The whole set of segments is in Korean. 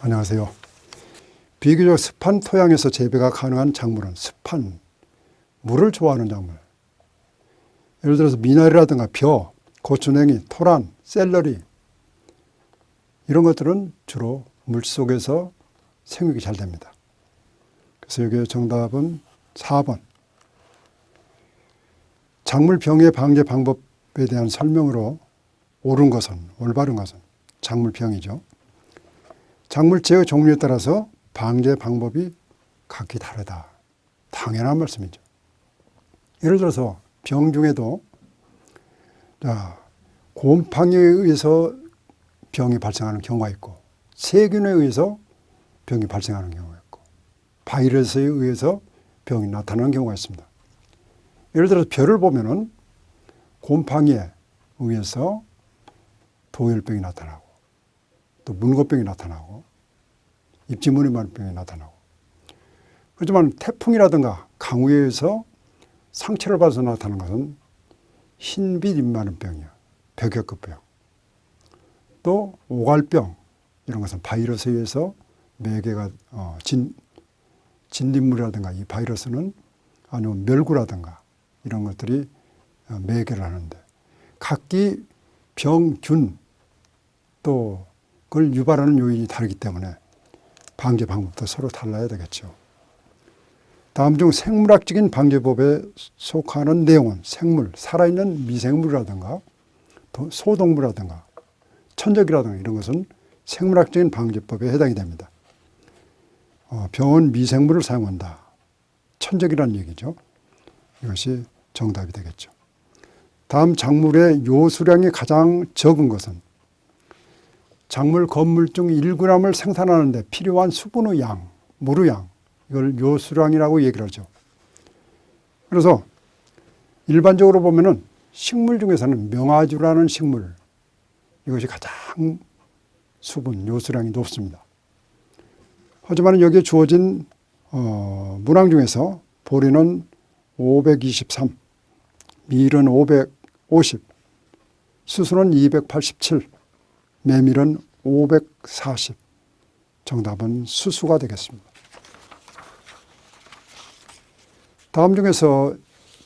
안녕하세요. 비교적 습한 토양에서 재배가 가능한 작물은 습한 물을 좋아하는 작물. 예를 들어서 미나리라든가 벼, 고추냉이, 토란, 샐러리 이런 것들은 주로 물속에서 생육이 잘 됩니다. 그래서 여기 정답은 4번. 작물 병의 방제 방법에 대한 설명으로 옳은 것은, 올바른 것은 작물병이죠. 작물체의 종류에 따라서 방제 방법이 각기 다르다. 당연한 말씀이죠. 예를 들어서 병 중에도 곰팡이에 의해서 병이 발생하는 경우가 있고, 세균에 의해서 병이 발생하는 경우가 있고, 바이러스에 의해서 병이 나타나는 경우가 있습니다. 예를 들어서 벼를 보면은 곰팡이에 의해서 도열병이 나타나고, 또 문고병이 나타나고, 입지무늬만병이 나타나고, 하지만 태풍이라든가 강우에 의해서 상처를 받아서 나타나는 것은 흰빛 입마른병이요, 백혈급병. 또 오갈병, 이런 것은 바이러스에 의해서 매개가 진딧물이라든가 이 바이러스는, 아니면 멸구라든가 이런 것들이 매개를 하는데, 각기 병균 또 그걸 유발하는 요인이 다르기 때문에 방제 방법도 서로 달라야 되겠죠. 다음 중 생물학적인 방제법에 속하는 내용은 생물, 살아있는 미생물이라든가 소동물이라든가 천적이라든가 이런 것은 생물학적인 방제법에 해당이 됩니다. 병은 미생물을 사용한다. 천적이라는 얘기죠. 이것이 정답이 되겠죠. 다음 작물의 요수량이 가장 적은 것은 작물 건물중 1g을 생산하는데 필요한 수분의 양, 물의 양, 이걸 요수량이라고 얘기를 하죠. 그래서 일반적으로 보면은 식물 중에서는 명아주라는 식물, 이것이 가장 수분, 요수량이 높습니다. 하지만 여기에 주어진 문항 중에서 보리는 523, 밀은 550, 수수는 287, 메밀은 540. 정답은 수수가 되겠습니다. 다음 중에서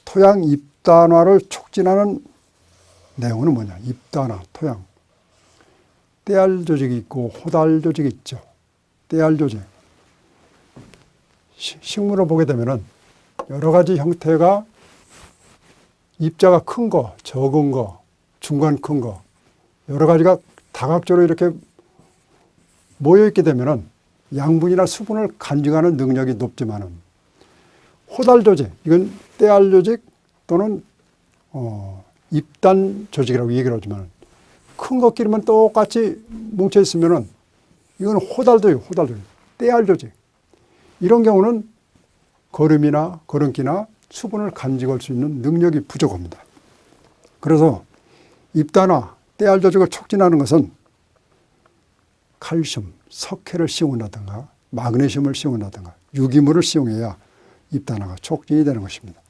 토양 잎단화를 촉진하는 내용은 뭐냐? 잎단화, 토양. 떼알 조직이 있고 호달 조직이 있죠. 떼알 조직. 식물을 보게 되면은 여러 가지 형태가 입자가 큰 거, 적은 거, 중간 큰 거, 여러 가지가 다각적으로 이렇게 모여있게 되면은 양분이나 수분을 간직하는 능력이 높지만은 호달 조직, 이건 떼알 조직 또는 잎단 조직이라고 얘기를 하지만 큰 것끼리만 똑같이 뭉쳐 있으면은 이건 호달도요, 호달 조직, 떼알 조직. 이런 경우는 거름이나 거름기나 수분을 간직할 수 있는 능력이 부족합니다. 그래서 잎단화, 떼알 조직을 촉진하는 것은 칼슘, 석회를 씌운다든가 마그네슘을 씌운다든가 유기물을 씌용해야 잎단화가 촉진이 되는 것입니다.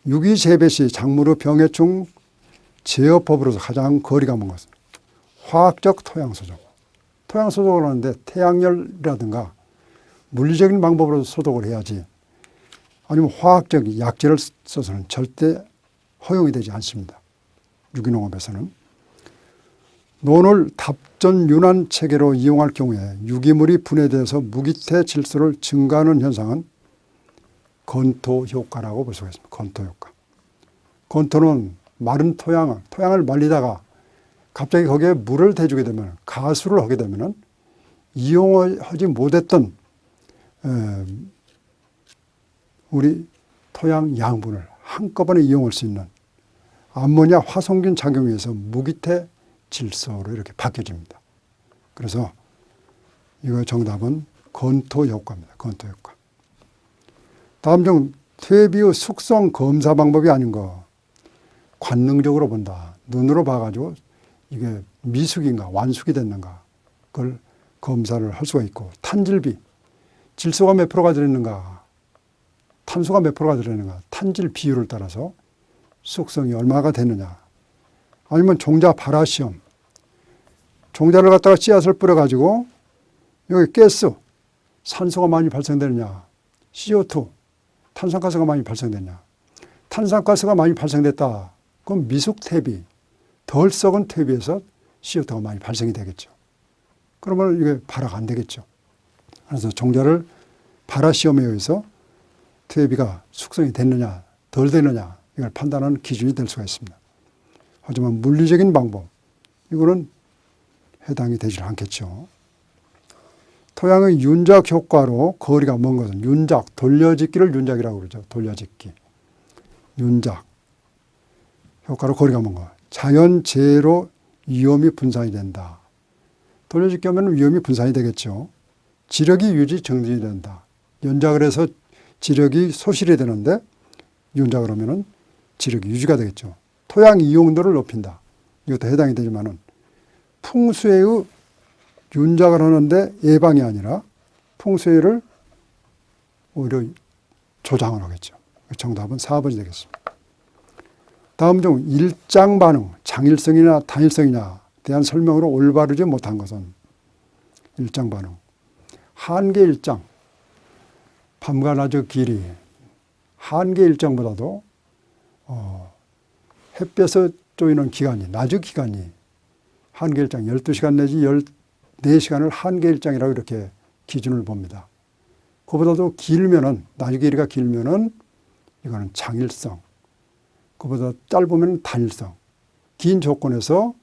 유기재배 시 작물의 병해충 제어법으로서 가장 거리가 먼 것은 화학적 토양소독. 토양소독을 하는데 태양열이라든가 물리적인 방법으로 소독을 해야지, 아니면 화학적 약재를 써서는 절대 허용이 되지 않습니다. 유기농업에서는. 논을 답전 윤환 체계로 이용할 경우에 유기물이 분해돼서 무기태 질소를 증가하는 현상은 건토 효과라고 볼 수가 있습니다. 건토 효과. 건토는 마른 토양을 말리다가 갑자기 거기에 물을 대주게 되면, 가수를 하게 되면 이용하지 못했던 우리 토양 양분을 한꺼번에 이용할 수 있는 암모니아 화성균 작용에 의해서 무기태 질소로 이렇게 바뀌어집니다. 그래서 이거 정답은 건토 효과입니다. 건토 효과. 다음 중 퇴비의 숙성 검사 방법이 아닌 거, 관능적으로 본다. 눈으로 봐가지고 이게 미숙인가 완숙이 됐는가 그걸 검사를 할 수가 있고, 탄질비, 질소가 몇 프로가 들어있는가, 탄소가 몇 프로가 들어있는가, 탄질 비율을 따라서 숙성이 얼마가 되느냐, 아니면 종자 발화 시험, 종자를 갖다가 씨앗을 뿌려가지고 여기 가스, 산소가 많이 발생되느냐, CO2, 탄산가스가 많이 발생되느냐. 탄산가스가 많이 발생됐다. 그럼 미숙퇴비, 덜 썩은 퇴비에서 CO2가 많이 발생이 되겠죠. 그러면 이게 발화가 안 되겠죠. 그래서 종자를 발화 시험에 의해서 퇴비가 숙성이 됐느냐, 덜 됐느냐, 이걸 판단하는 기준이 될 수가 있습니다. 하지만 물리적인 방법, 이거는 해당이 되질 않겠죠. 토양의 윤작 효과로 거리가 먼 것은 윤작, 돌려짓기를 윤작이라고 그러죠. 돌려짓기. 윤작. 효과로 거리가 먼 것. 자연재해로 위험이 분산이 된다. 돌려짓기 하면 위험이 분산이 되겠죠. 지력이 유지 정진이 된다. 윤작을 해서 지력이 소실이 되는데 윤작을 하면은 지력이 유지가 되겠죠. 토양 이용도를 높인다. 이것도 해당이 되지만은 풍수해의 윤작을 하는데 예방이 아니라 풍수해를 오히려 조장을 하겠죠. 정답은 4번이 되겠습니다. 다음 중 일장 반응, 장일성이나 단일성이냐 대한 설명으로 올바르지 못한 것은 일장 반응. 한계 일장, 밤과 낮의 길이 한계 일장보다도 햇볕에 쪼이는 기간이, 낮의 기간이 한계 일장 12시간 내지 14시간을 한계 일장이라고 이렇게 기준을 봅니다. 그보다도 길면은, 낮의 길이가 길면은 이거는 장일성, 그보다 짧으면 단일성. 긴 조건에서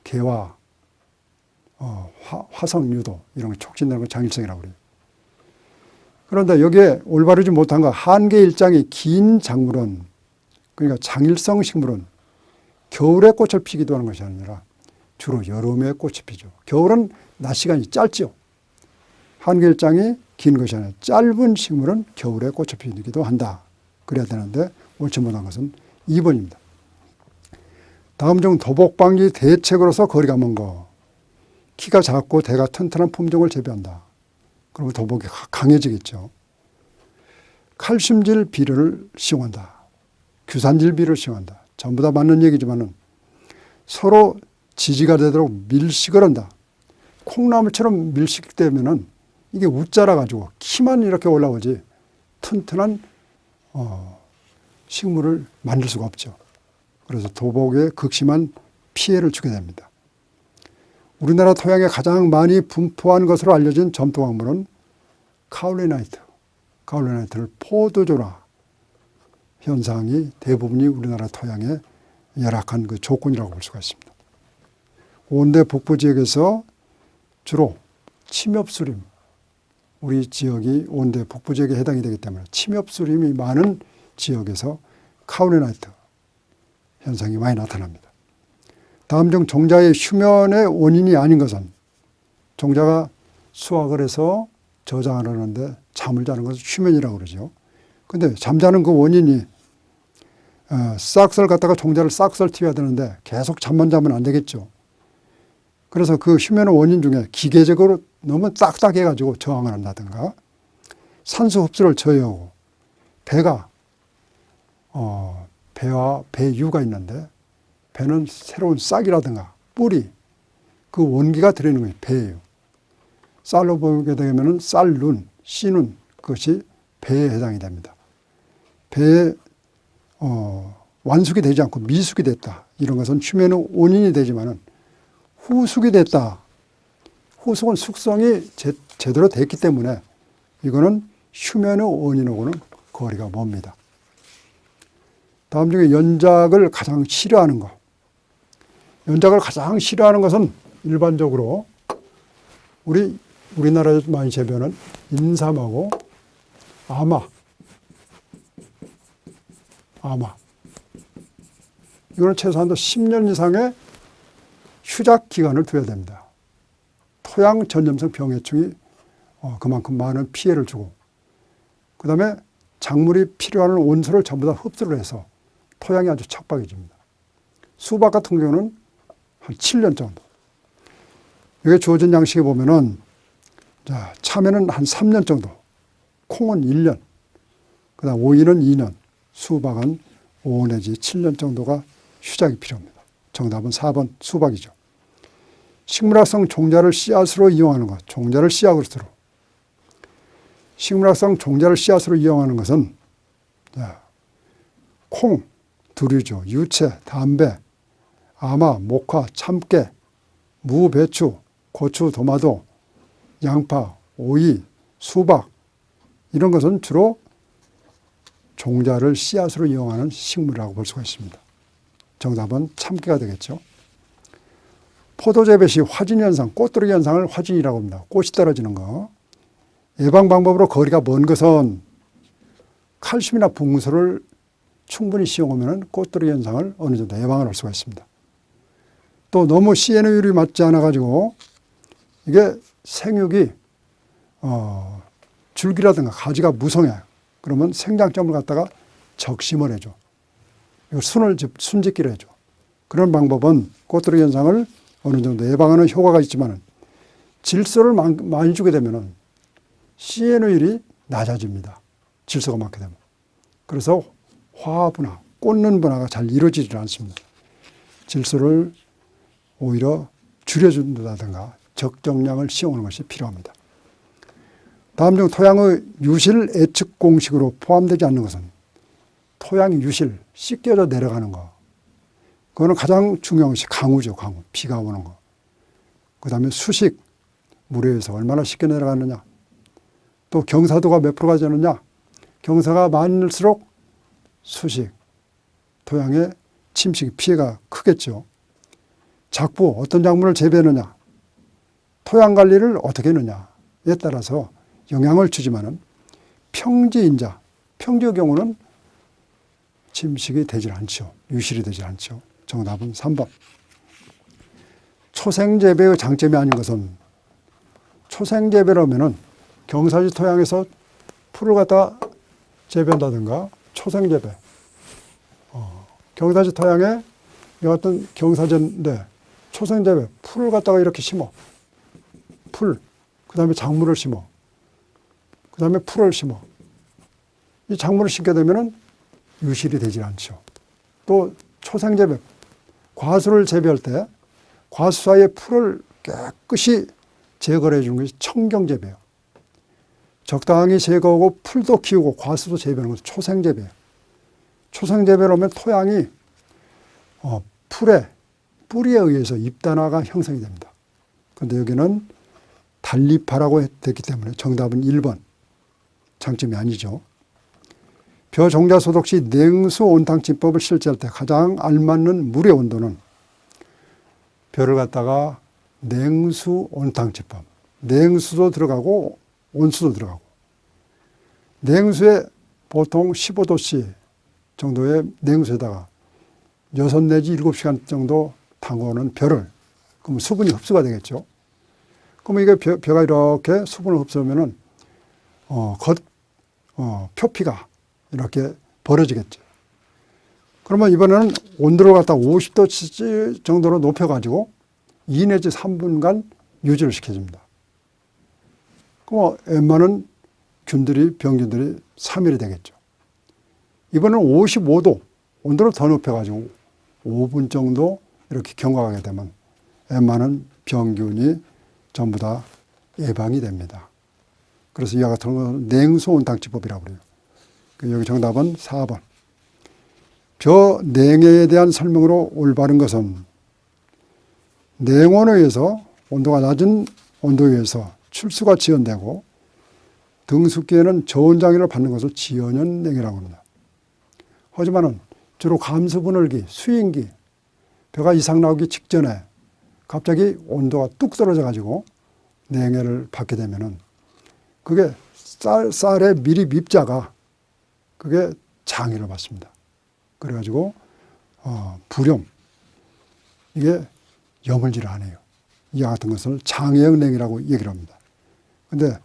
개화, 화성 유도 이런 거 촉진되는 걸 장일성이라고 그래요. 그런데 여기에 올바르지 못한 거 한계 일장이 긴 작물은, 그러니까 장일성 식물은 겨울에 꽃을 피기도 하는 것이 아니라 주로 여름에 꽃이 피죠. 겨울은 낮 시간이 짧죠. 한계 일장이 긴 것이 아니라 짧은 식물은 겨울에 꽃을 피기도 한다. 그래야 되는데 옳지 못한 것은 2번입니다. 다음 중 도복방지 대책으로서 거리가 먼 거. 키가 작고 대가 튼튼한 품종을 재배한다. 그러면 도복이 강해지겠죠. 칼슘질 비료를 시용한다. 규산질 비료를 시용한다. 전부 다 맞는 얘기지만은 서로 지지가 되도록 밀식을 한다. 콩나물처럼 밀식되면은 이게 웃자라 가지고 키만 이렇게 올라오지 튼튼한 식물을 만들 수가 없죠. 그래서 도복에 극심한 피해를 주게 됩니다. 우리나라 토양에 가장 많이 분포한 것으로 알려진 점토광물은 카올리나이트. 카올리나이트를 포도조라 현상이 대부분이 우리나라 토양에 열악한 그 조건이라고 볼 수가 있습니다. 온대 북부 지역에서 주로 침엽수림, 우리 지역이 온대 북부 지역에 해당이 되기 때문에 침엽수림이 많은 지역에서 카올리나이트 현상이 많이 나타납니다. 다음 중 종자의 휴면의 원인이 아닌 것은, 종자가 수확을 해서 저장을 하는데 잠을 자는 것을 휴면이라고 그러죠. 근데 잠자는 그 원인이 싹스를 갖다가 종자를 싹스를 튀어야 되는데 계속 잠만 자면 안 되겠죠. 그래서 그 휴면의 원인 중에 기계적으로 너무 딱딱해가지고 저항을 한다든가, 산소 흡수를 저해하고, 배가 배와 배유가 있는데 배는 새로운 싹이라든가 뿌리, 그 원기가 들어있는 거예요. 배예요. 쌀로 보게 되면 쌀눈, 씨눈, 그것이 배에 해당이 됩니다. 배에 완숙이 되지 않고 미숙이 됐다. 이런 것은 휴면의 원인이 되지만은 후숙이 됐다. 후숙은 숙성이 제대로 됐기 때문에 이거는 휴면의 원인하고는 거리가 멉니다. 다음 중에 연작을 가장 싫어하는 것. 연작을 가장 싫어하는 것은 일반적으로 우리나라에서 많이 재배하는 인삼하고 아마. 이거는 최소한도 10년 이상의 휴작 기간을 둬야 됩니다. 토양 전염성 병해충이 그만큼 많은 피해를 주고, 그 다음에 작물이 필요한 온수를 전부 다 흡수를 해서 토양이 아주 척박해집니다. 수박 같은 경우는 한 7년 정도. 여기 주어진 양식에 보면은, 자, 참외는 한 3년 정도, 콩은 1년, 그 다음 오이는 2년, 수박은 5 내지 7년 정도가 휴작이 필요합니다. 정답은 4번 수박이죠. 식물학성 종자를 씨앗으로 이용하는 것, 종자를 씨앗으로. 식물학성 종자를 씨앗으로 이용하는 것은 콩, 두류죠, 유채, 담배, 아마, 목화, 참깨, 무, 배추, 고추, 도마도, 양파, 오이, 수박 이런 것은 주로 종자를 씨앗으로 이용하는 식물이라고 볼 수가 있습니다. 정답은 참깨가 되겠죠. 포도 재배 시 화진 현상, 꽃들이 현상을 화진이라고 합니다. 꽃이 떨어지는 거. 예방 방법으로 거리가 먼 것은 칼슘이나 붕소를 충분히 시용하면 꽃들이 현상을 어느 정도 예방을 할 수가 있습니다. 또 너무 CNO율이 맞지 않아 가지고 이게 생육이 줄기라든가 가지가 무성해요. 그러면 생장점을 갖다가 적심을 해줘. 이거 순짓기를 해줘. 그런 방법은 꽃들이 현상을 어느 정도 예방하는 효과가 있지만 질소를 많이 주게 되면 CNO율이 낮아집니다. 질소가 많게 되면. 그래서 화 분화, 꽂는 분화가 잘 이루어지지 않습니다. 질소를 오히려 줄여준다든가 적정량을 시용하는 것이 필요합니다. 다음 중 토양의 유실 예측 공식으로 포함되지 않는 것은 토양이 유실, 씻겨져 내려가는 거. 그거는 가장 중요한 것이 강우죠, 강우. 비가 오는 거. 그 다음에 수식, 물에 의해서 얼마나 씻겨 내려가느냐. 또 경사도가 몇 프로가 되느냐. 경사가 많을수록 수식, 토양의 침식, 피해가 크겠죠. 작부, 어떤 작물을 재배하느냐. 토양 관리를 어떻게 하느냐에 따라서 영향을 주지만은 평지인자, 평지의 경우는 침식이 되질 않죠. 유실이 되질 않죠. 정답은 3번. 초생재배의 장점이 아닌 것은 초생재배라면은 경사지 토양에서 풀을 갖다 재배한다든가 초생재배. 경사지 토양에 이 같은 경사지인데 초생재배, 풀을 갖다가 이렇게 심어. 풀, 그 다음에 작물을 심어. 그 다음에 풀을 심어. 이 작물을 심게 되면은 유실이 되질 않죠. 또 초생재배, 과수를 재배할 때 과수 사이에 풀을 깨끗이 제거를 해주는 것이 청경재배예요. 적당히 제거하고 풀도 키우고 과수도 재배하는 것은 초생재배예요. 초생재배를 하면 토양이 풀의 뿌리에 의해서 잎단화가 형성이 됩니다. 그런데 여기는 단립화라고 됐기 때문에 정답은 1번. 장점이 아니죠. 벼 종자 소독 시 냉수 온탕침법을 실제할 때 가장 알맞는 물의 온도는 벼를 갖다가 냉수 온탕침법. 냉수도 들어가고 온수도 들어가고. 냉수에 보통 15도씨 정도의 냉수에다가 6 내지 7시간 정도 담궈놓은 벼를, 그럼 수분이 흡수가 되겠죠. 그러면 이게 벼가 이렇게 수분을 흡수하면은 표피가 이렇게 벌어지겠죠. 그러면 이번에는 온도를 갖다 50도 정도로 높여가지고 2 내지 3분간 유지를 시켜줍니다. 그럼 웬만한 병균들이 3일이 되겠죠. 이번에는 55도 온도를 더 높여가지고 5분 정도 이렇게 경과하게 되면 웬만한 병균이 전부 다 예방이 됩니다. 그래서 이와 같은 건 냉수 온탕치법이라고 그래요. 여기 정답은 4번. 벼 냉해에 대한 설명으로 올바른 것은 냉온에 의해서 온도가 낮은 온도에 의해서 출수가 지연되고 등숙기에는 저온장애를 받는 것을 지연형 냉해라고 합니다. 하지만은 주로 감수분할기, 수인기, 벼가 이상 나오기 직전에 갑자기 온도가 뚝 떨어져 가지고 냉해를 받게 되면은 그게 쌀의 미립 입자가 그게 장애를 받습니다. 그래가지고 불염, 이게 여물지를 않아요. 이와 같은 것을 장애형 냉해라고 얘기를 합니다. 근데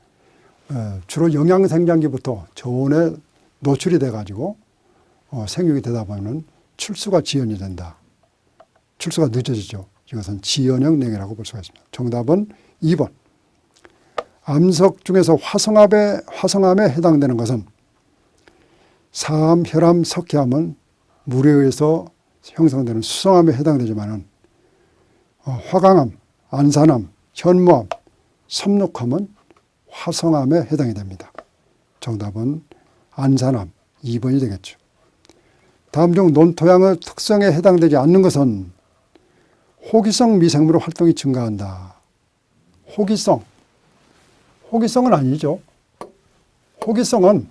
주로 영양생장기부터 저온에 노출이 돼가지고 생육이 되다 보면 출수가 지연이 된다. 출수가 늦어지죠. 이것은 지연형 냉해라고 볼 수가 있습니다. 정답은 2번. 암석 중에서 화성암에 해당되는 것은 사암, 혈암, 석회암은 물에 의해서 형성되는 수성암에 해당되지만은 화강암, 안산암, 현무암, 섭록암은 화성암에 해당이 됩니다. 정답은 안산암 2번이 되겠죠. 다음 중 논토양의 특성에 해당되지 않는 것은 호기성 미생물의 활동이 증가한다. 호기성은 아니죠. 호기성은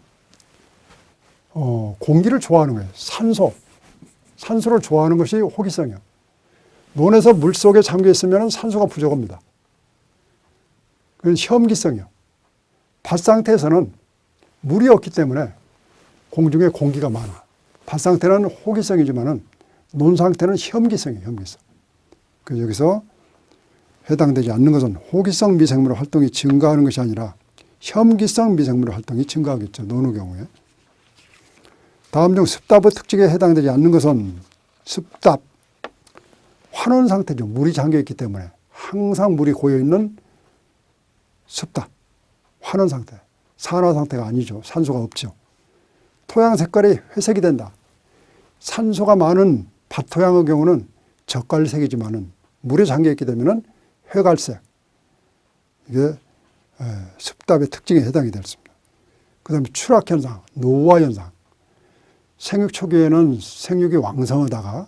공기를 좋아하는 거예요. 산소를 좋아하는 것이 호기성이에요. 논에서 물속에 잠겨 있으면 산소가 부족합니다. 그건 혐기성이에요. 밭 상태에서는 물이 없기 때문에 공중에 공기가 많아. 밭 상태는 호기성이지만은 논 상태는 혐기성이에요. 혐기성. 그래서 여기서 해당되지 않는 것은 호기성 미생물의 활동이 증가하는 것이 아니라 혐기성 미생물의 활동이 증가하겠죠. 논의 경우에. 다음 중 습답의 특징에 해당되지 않는 것은 습답, 환원 상태죠. 물이 잠겨있기 때문에 항상 물이 고여있는 습답, 환원 상태. 산화 상태가 아니죠. 산소가 없죠. 토양 색깔이 회색이 된다. 산소가 많은 밭토양의 경우는 젓갈색이지만은 물에 잠겨있게 되면은 회갈색. 이게 습답의 특징에 해당이 되었습니다. 그 다음에 추락현상, 노화현상. 생육 초기에는 생육이 왕성하다가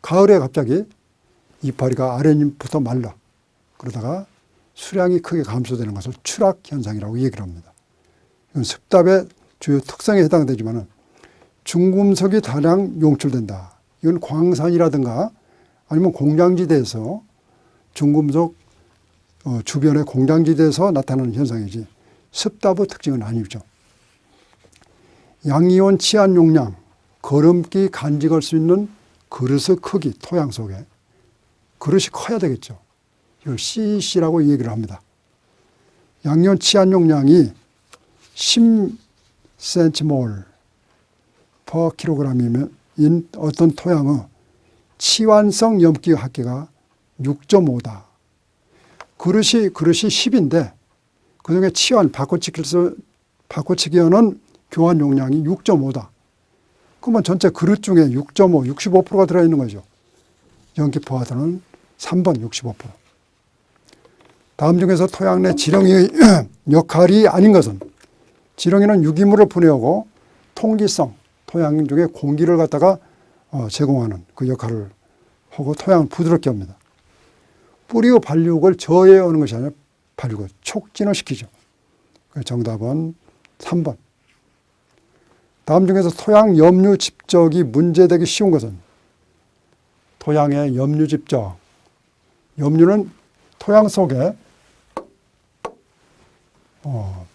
가을에 갑자기 이파리가 아랫잎부터 말라. 그러다가 수량이 크게 감소되는 것을 추락현상이라고 얘기를 합니다. 이건 습답의 주요 특성에 해당되지만 중금속이 다량 용출된다. 이건 광산이라든가 아니면 공장지대에서 중금속 주변의 공장지대에서 나타나는 현상이지 습답의 특징은 아니죠. 양이온 치안 용량, 걸음기 간직할 수 있는 그릇의 크기, 토양 속에 그릇이 커야 되겠죠. 이걸 CC라고 얘기를 합니다. 양이온 치안 용량이 10cmol per kg이면 어떤 토양의 치환성 염기 합계가 6.5다. 그릇이 10인데 그중에 치환, 바꿔치기하는 교환 용량이 6.5다. 그러면 전체 그릇 중에 6.5, 65%가 들어있는 거죠. 염기포화도는 3번 65%. 다음 중에서 토양 내 지렁이의 역할이 아닌 것은 지렁이는 유기물을 분해하고 통기성, 토양 중에 공기를 갖다가 제공하는 그 역할을 하고 토양을 부드럽게 합니다. 뿌리의 발육을 저해하는 것이 아니라 발육을 촉진을 시키죠. 정답은 3번. 다음 중에서 토양 염류 집적이 문제되기 쉬운 것은 토양의 염류 집적. 염류는 토양 속에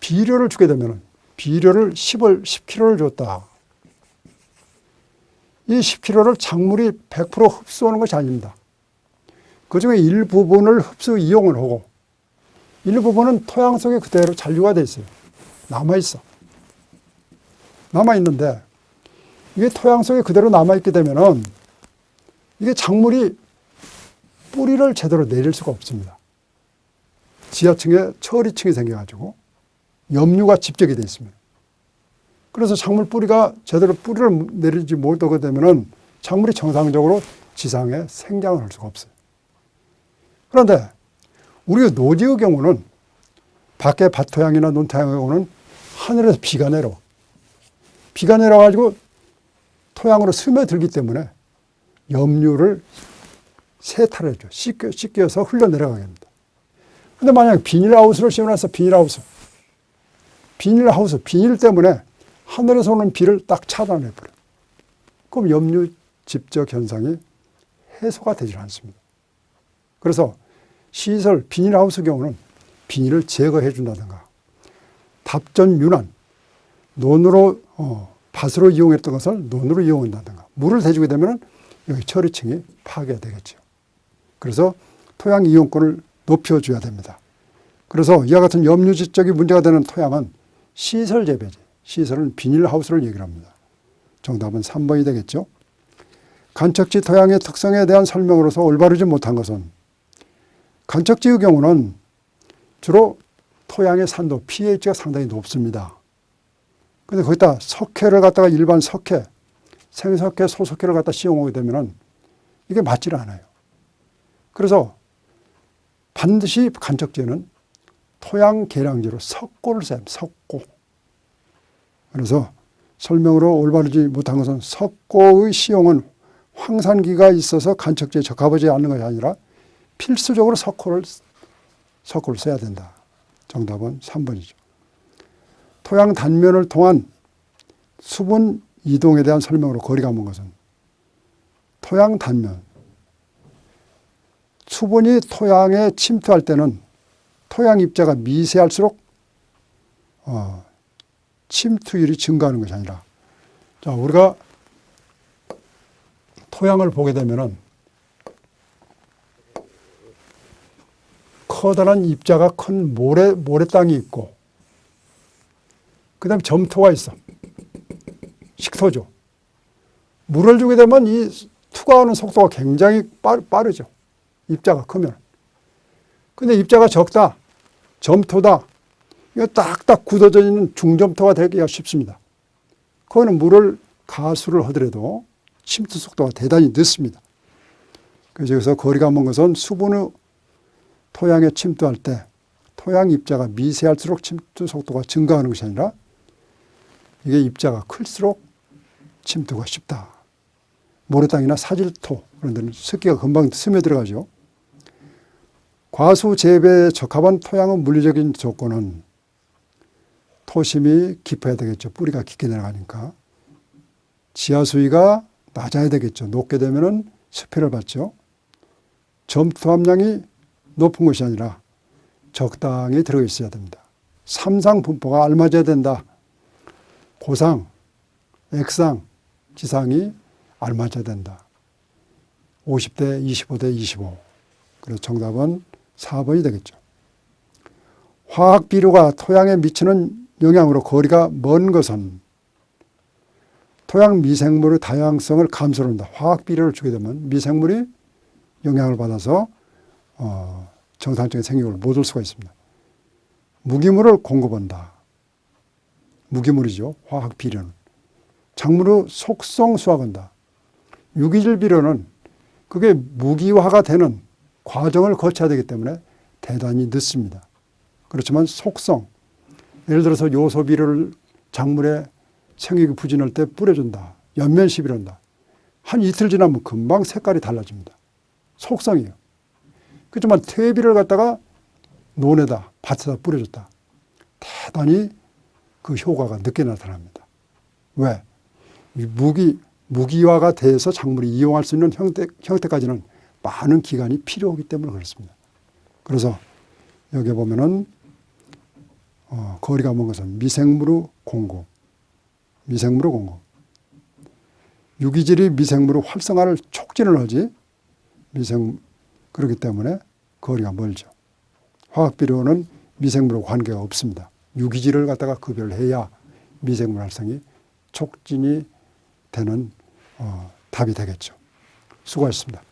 비료를 주게 되면 비료를 10kg를 줬다. 이 10kg를 작물이 100% 흡수하는 것이 아닙니다. 그중에 일부분을 흡수 이용을 하고 일부분은 토양 속에 그대로 잔류가 돼 있어요. 남아있어. 남아있는데 이게 토양 속에 그대로 남아있게 되면은 이게 작물이 뿌리를 제대로 내릴 수가 없습니다. 지하층에 처리층이 생겨가지고 염류가 집적이 되어 있습니다. 그래서 작물 뿌리가 제대로 뿌리를 내리지 못하게 되면은 작물이 정상적으로 지상에 생장을 할 수가 없어요. 그런데 우리 노지의 경우는 밖에 밭토양이나 논토양의 경우는 하늘에서 비가 내려와. 비가 내려가지고 토양으로 스며들기 때문에 염류를 세탈해줘. 씻겨서 흘러내려가게 합니다. 근데 만약에 비닐하우스를 씌워놨어. 비닐 때문에 하늘에서 오는 비를 딱 차단해버려. 그럼 염류 집적 현상이 해소가 되질 않습니다. 그래서 시설, 비닐하우스 경우는 비닐을 제거해 준다든가 답전 윤환, 논으로 밭으로 이용했던 것을 논으로 이용한다든가 물을 대주게 되면 여기 처리층이 파괴되겠죠. 그래서 토양 이용권을 높여줘야 됩니다. 그래서 이와 같은 염류 집적이 문제가 되는 토양은 시설 재배지. 시설은 비닐하우스를 얘기를 합니다. 정답은 3번이 되겠죠. 간척지 토양의 특성에 대한 설명으로서 올바르지 못한 것은 간척지의 경우는 주로 토양의 산도, pH가 상당히 높습니다. 근데 거기다 석회를 갖다가 일반 석회, 생석회, 소석회를 갖다 가 씌워오게 되면은 이게 맞지를 않아요. 그래서 반드시 간척지에는 토양 계량제로 석고를 써야 합니다. 석고. 그래서 설명으로 올바르지 못한 것은 석고의 시용은 황산기가 있어서 간척지에 적합하지 않는 것이 아니라 필수적으로 석고를 써야 된다. 정답은 3번이죠. 토양 단면을 통한 수분 이동에 대한 설명으로 거리가 먼 것은 토양 단면. 수분이 토양에 침투할 때는 토양 입자가 미세할수록 침투율이 증가하는 것이 아니라, 자, 우리가 토양을 보게 되면은 커다란 입자가 큰 모래 땅이 있고, 그 다음에 점토가 있어. 식토죠. 물을 주게 되면 이 투과하는 속도가 굉장히 빠르죠. 입자가 크면. 근데 입자가 적다, 점토다, 이거 딱딱 굳어져 있는 중점토가 되기가 쉽습니다. 그거는 물을 가수를 하더라도 침투 속도가 대단히 늦습니다. 그래서 여기서 거리가 먼 것은 수분의 토양에 침투할 때 토양 입자가 미세할수록 침투 속도가 증가하는 것이 아니라 이게 입자가 클수록 침투가 쉽다. 모래땅이나 사질토 그런 데는 습기가 금방 스며들어가죠. 과수 재배에 적합한 토양의 물리적인 조건은 토심이 깊어야 되겠죠. 뿌리가 깊게 내려가니까. 지하 수위가 낮아야 되겠죠. 높게 되면은 수표를 받죠. 점토 함량이 높은 것이 아니라 적당히 들어 있어야 됩니다. 삼상 분포가 알맞아야 된다. 고상, 액상, 지상이 알맞아야 된다. 50대 25대 25. 그래서 정답은 4번이 되겠죠. 화학 비료가 토양에 미치는 영향으로 거리가 먼 것은 토양 미생물의 다양성을 감소를 한다. 화학 비료를 주게 되면 미생물이 영향을 받아서 정상적인 생육을 못 올 수가 있습니다. 무기물을 공급한다. 무기물이죠. 화학 비료는. 작물의 속성 수확한다. 유기질 비료는 그게 무기화가 되는 과정을 거쳐야 되기 때문에 대단히 늦습니다. 그렇지만 속성, 예를 들어서 요소 비료를 작물에 생육이 부진할 때 뿌려준다. 연면 시비를 한다. 한 이틀 지나면 금방 색깔이 달라집니다. 속성이에요. 그렇지만 퇴비를 갖다가 논에다, 밭에다 뿌려줬다. 대단히 그 효과가 늦게 나타납니다. 왜? 무기화가 돼서 작물이 이용할 수 있는 형태까지는 많은 기간이 필요하기 때문에 그렇습니다. 그래서 여기 보면은 거리가 먼 것은 미생물의 공급. 유기질이 미생물의 활성화를 촉진을 하지 그렇기 때문에 거리가 멀죠. 화학비료는 미생물과 관계가 없습니다. 유기질을 갖다가 급여를 해야 미생물 활성이 촉진이 되는 답이 되겠죠. 수고하셨습니다.